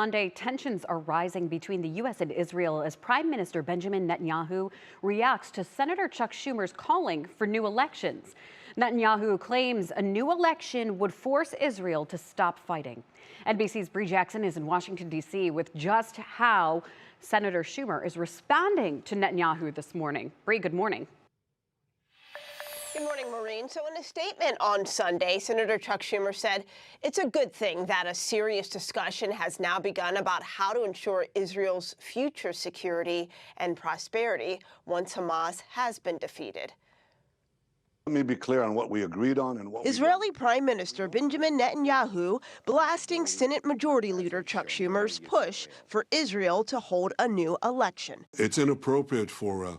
Monday, tensions are rising between the U.S. and Israel as Prime Minister Benjamin Netanyahu reacts to Senator Chuck Schumer's calling for new elections. Netanyahu claims a new election would force Israel to stop fighting. NBC's Bree Jackson is in Washington, D.C. with just how Senator Schumer is responding to Netanyahu this morning. Bree, good morning. Good morning, Maureen. So in a statement on Sunday, Senator Chuck Schumer said it's a good thing that a serious discussion has now begun about how to ensure Israel's future security and prosperity once Hamas has been defeated. Let me be clear on what we agreed on and what Israeli Prime Minister Benjamin Netanyahu blasting Senate Majority Leader Chuck Schumer's push for Israel to hold a new election. It's inappropriate for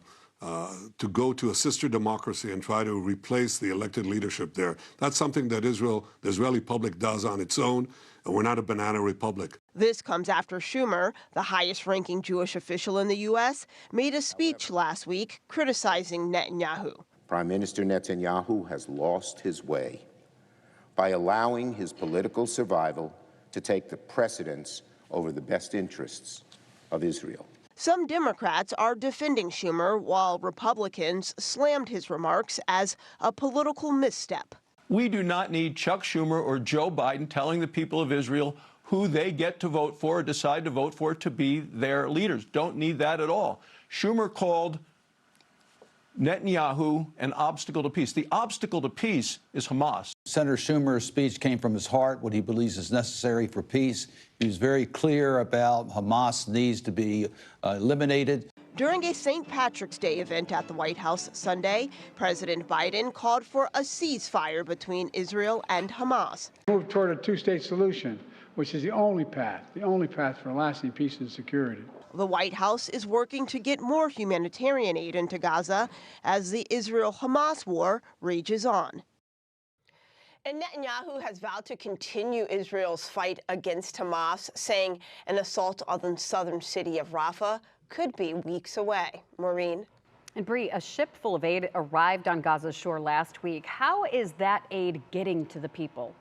to go to a sister democracy and try to replace the elected leadership there. That's something that the Israeli public does on its own, and we're not a banana republic. This comes after Schumer, the highest-ranking Jewish official in the U.S., made a speech last week criticizing Netanyahu. Prime Minister Netanyahu has lost his way by allowing his political survival to take the precedence over the best interests of Israel. Some Democrats are defending Schumer, while Republicans slammed his remarks as a political misstep. We do not need Chuck Schumer or Joe Biden telling the people of Israel who they get to vote for or decide to vote for to be their leaders. Don't need that at all. Schumer called Netanyahu an obstacle to peace. The obstacle to peace is Hamas. Senator Schumer's speech came from his heart, what he believes is necessary for peace. He was very clear about Hamas needs to be eliminated. During a St. Patrick's Day event at the White House Sunday, President Biden called for a ceasefire between Israel and Hamas. Move toward a two-state solution, which is the only path for lasting peace and security. The White House is working to get more humanitarian aid into Gaza as the Israel-Hamas war rages on. And Netanyahu has vowed to continue Israel's fight against Hamas, saying an assault on the southern city of Rafah could be weeks away. Maureen. And Bree, a ship full of aid arrived on Gaza's shore last week. How is that aid getting to the people?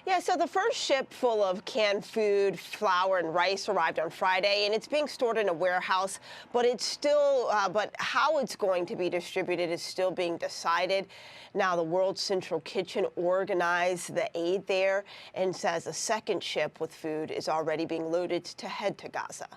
Yeah, so the first ship full of canned food, flour, and rice arrived on Friday, and it's being stored in a warehouse, but it's still, but how it's going to be distributed is still being decided. Now, the World Central Kitchen organized the aid there and says a second ship with food is already being loaded to head to Gaza.